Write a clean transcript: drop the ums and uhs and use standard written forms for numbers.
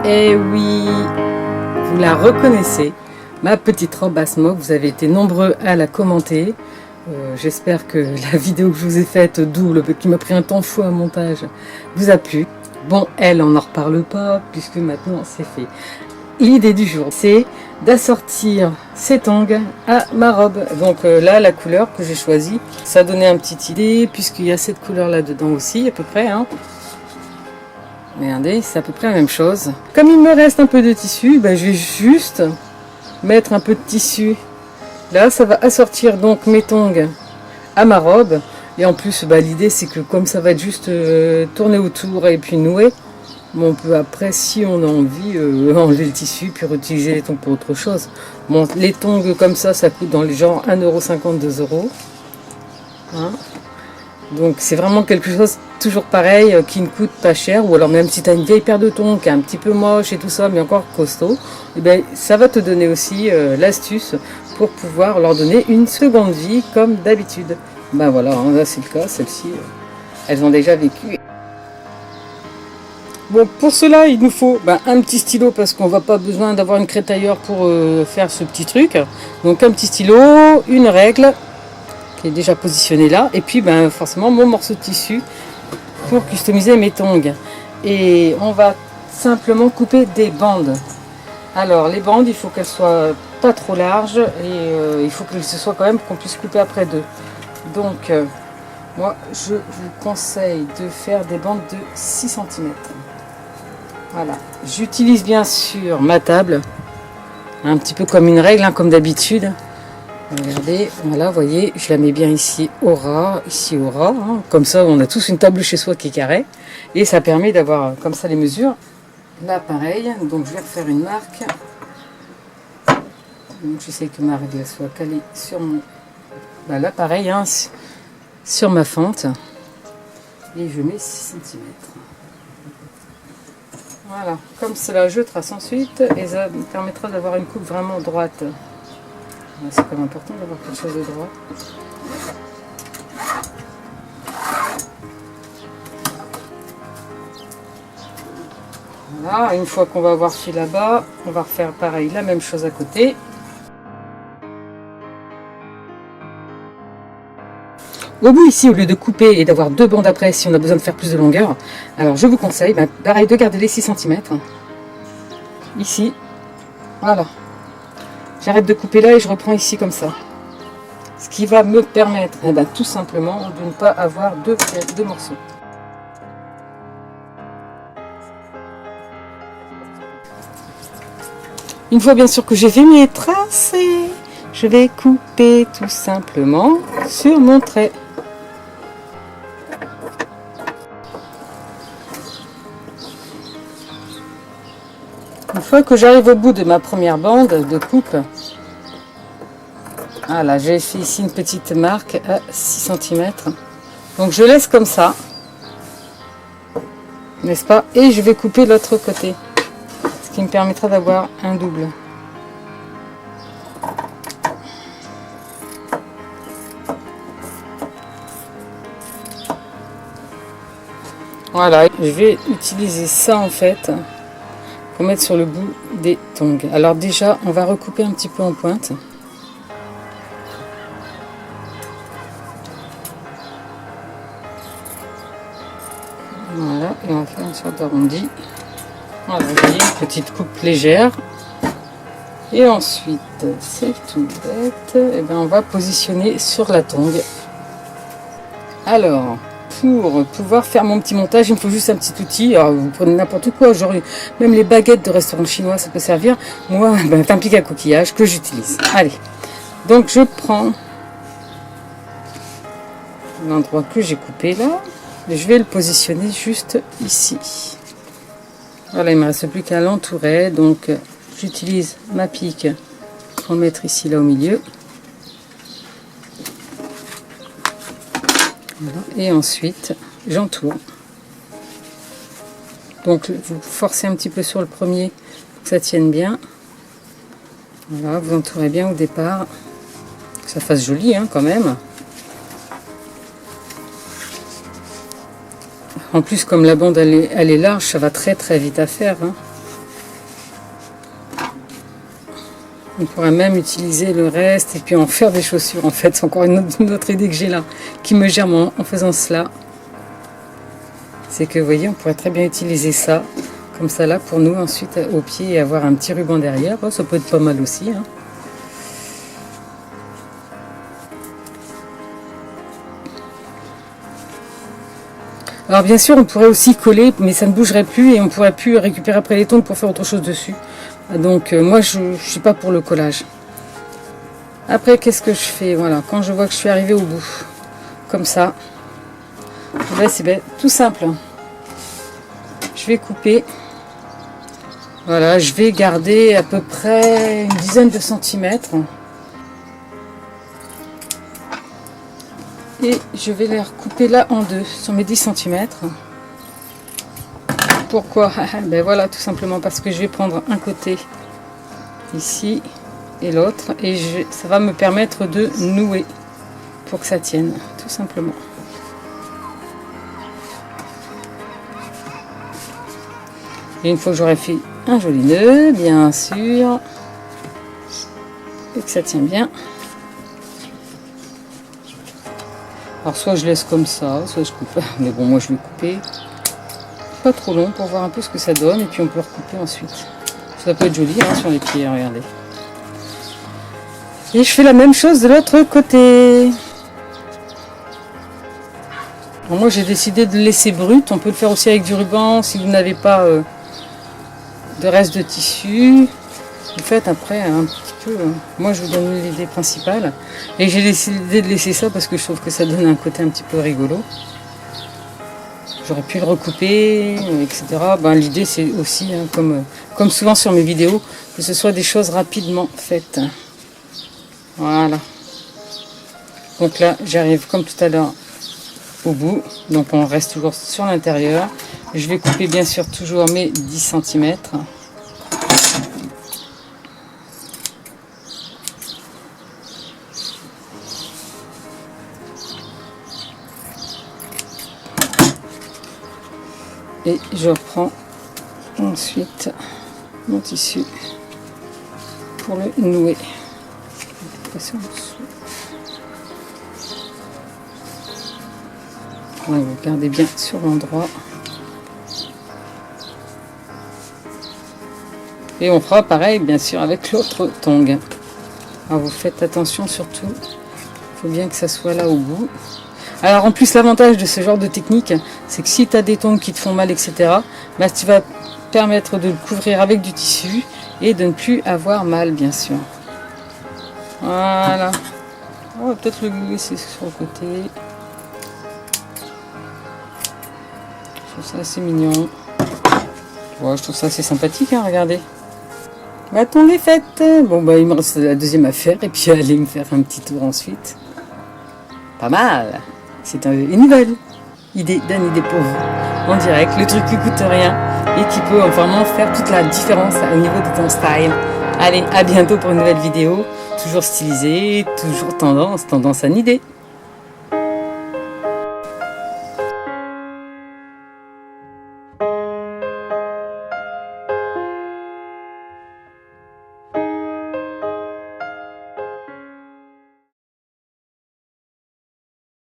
Eh oui, vous la reconnaissez, ma petite robe à smoke. Vous avez été nombreux à la commenter. J'espère que la vidéo que je vous ai faite double, qui m'a pris un temps fou à montage, vous a plu. Bon, elle, on n'en reparle pas, puisque maintenant c'est fait. L'idée du jour, c'est d'assortir ces tongs à ma robe. Donc là, la couleur que j'ai choisie, ça donnait une petite idée, puisqu'il y a cette couleur là dedans aussi, à peu près. Hein. Regardez, c'est à peu près la même chose. Comme il me reste un peu de tissu, ben, je vais juste mettre un peu de tissu. Là, ça va assortir donc mes tongs à ma robe. Et en plus, bah, l'idée, c'est que comme ça va être juste tourné autour et puis noué, bon, on peut après, si on a envie, enlever le tissu puis réutiliser les tongs pour autre chose. Bon, les tongs comme ça coûte dans les genres 1,50 €, 2 €. Hein. Donc c'est vraiment quelque chose toujours pareil qui ne coûte pas cher, ou alors même si tu as une vieille paire de tongs qui est un petit peu moche et tout ça mais encore costaud, et bien ça va te donner aussi l'astuce pour pouvoir leur donner une seconde vie comme d'habitude. Ben voilà, hein, là c'est le cas, celles-ci elles ont déjà vécu. Bon, pour cela il nous faut un petit stylo, parce qu'on va pas besoin d'avoir une crétailleur pour faire ce petit truc. Donc un petit stylo, une règle qui est déjà positionné là, et puis forcément mon morceau de tissu pour customiser mes tongs. Et on va simplement couper des bandes. Alors les bandes, il faut qu'elles soient pas trop larges, et il faut que ce soit quand même qu'on puisse couper après deux. Donc moi je vous conseille de faire des bandes de 6 cm. Voilà, j'utilise bien sûr ma table, un petit peu comme une règle, hein, comme d'habitude. Regardez, voilà, vous voyez, je la mets bien ici au ras, hein. Comme ça on a tous une table chez soi qui est carrée, et ça permet d'avoir comme ça les mesures. Là pareil, donc je vais refaire une marque. Donc j'essaie que ma règle soit calée sur mon... là pareil, hein, sur ma fente, et je mets 6 cm. Voilà, comme cela je trace ensuite, et ça me permettra d'avoir une coupe vraiment droite. C'est quand même important d'avoir quelque chose de droit. Voilà, une fois qu'on va avoir fait là-bas, on va refaire pareil, la même chose à côté. Au bout ici, au lieu de couper et d'avoir deux bandes après, si on a besoin de faire plus de longueur, alors je vous conseille, pareil, de garder les 6 cm. Ici, voilà. J'arrête de couper là et je reprends ici comme ça. Ce qui va me permettre tout simplement de ne pas avoir deux morceaux. Une fois bien sûr que j'ai fait mes tracés, je vais couper tout simplement sur mon trait. Une fois que j'arrive au bout de ma première bande de coupe, voilà, j'ai fait ici une petite marque à 6 cm. Donc je laisse comme ça, n'est-ce pas? Et je vais couper l'autre côté, ce qui me permettra d'avoir un double. Voilà, je vais utiliser ça en fait pour mettre sur le bout des tongs. Alors déjà, on va recouper un petit peu en pointe. Voilà, et on va faire une sorte d'arrondi. Voilà, vous voyez, une petite coupe légère. Et ensuite, c'est tout bête, et on va positionner sur la tongue. Alors, pour pouvoir faire mon petit montage, il me faut juste un petit outil. Alors, vous prenez n'importe quoi, genre même les baguettes de restaurant chinois, ça peut servir. Moi, c'est un pic à coquillage que j'utilise. Allez, donc je prends l'endroit que j'ai coupé là, et je vais le positionner juste ici. Voilà, il ne me reste plus qu'à l'entourer, donc j'utilise ma pique pour le mettre ici là au milieu. Voilà. Et ensuite j'entoure. Donc vous forcez un petit peu sur le premier pour que ça tienne bien. Voilà, vous entourez bien au départ, que ça fasse joli hein, quand même. En plus comme la bande elle est large, ça va très vite à faire. Hein. On pourrait même utiliser le reste et puis en faire des chaussures. En fait, c'est encore une autre idée que j'ai là, qui me germe en faisant cela. C'est que, vous voyez, on pourrait très bien utiliser ça, comme ça là, pour nous, ensuite, au pied, et avoir un petit ruban derrière. Oh, ça peut être pas mal aussi, hein. Alors bien sûr, on pourrait aussi coller, mais ça ne bougerait plus et on ne pourrait plus récupérer après les tongs pour faire autre chose dessus. Donc moi, je ne suis pas pour le collage. Après, qu'est-ce que je fais? Voilà, quand je vois que je suis arrivée au bout, comme ça, là c'est tout simple. Je vais couper. Voilà, je vais garder à peu près une dizaine de centimètres. Et je vais les recouper là en deux, sur mes 10 cm. Pourquoi? Ben voilà, tout simplement parce que je vais prendre un côté ici et l'autre. Et ça va me permettre de nouer pour que ça tienne, tout simplement. Et une fois que j'aurai fait un joli nœud, bien sûr, et que ça tient bien. Alors soit je laisse comme ça, soit je coupe. Mais bon, moi je vais couper pas trop long pour voir un peu ce que ça donne. Et puis on peut recouper ensuite. Ça peut être joli hein, sur les pieds, regardez. Et je fais la même chose de l'autre côté. Alors moi j'ai décidé de le laisser brut. On peut le faire aussi avec du ruban si vous n'avez pas de reste de tissu. Vous faites après un petit peu. Moi je vous donne l'idée principale. Et j'ai décidé de laisser ça parce que je trouve que ça donne un côté un petit peu rigolo. J'aurais pu le recouper, etc. Ben, l'idée c'est aussi, hein, comme souvent sur mes vidéos, que ce soit des choses rapidement faites. Voilà. Donc là j'arrive comme tout à l'heure au bout. Donc on reste toujours sur l'intérieur. Je vais couper bien sûr toujours mes 10 cm. Et je reprends ensuite mon tissu pour le nouer. On va garder bien sur l'endroit. Et on fera pareil bien sûr avec l'autre tongue. Alors vous faites attention surtout, il faut bien que ça soit là au bout. Alors en plus l'avantage de ce genre de technique, c'est que si tu as des tongs qui te font mal, etc., bah, tu vas permettre de le couvrir avec du tissu et de ne plus avoir mal bien sûr. Voilà. On va peut-être le glisser sur le côté. Je trouve ça assez mignon. Ouais, je trouve ça assez sympathique, hein, regardez. Bâton les fêtes. Bon bah il me reste la deuxième affaire et puis aller me faire un petit tour ensuite. Pas mal. C'est une nouvelle idée d'une idée pour vous, en direct, le truc qui coûte rien et qui peut vraiment faire toute la différence au niveau de ton style. Allez, à bientôt pour une nouvelle vidéo, toujours stylisée, toujours tendance à une idée.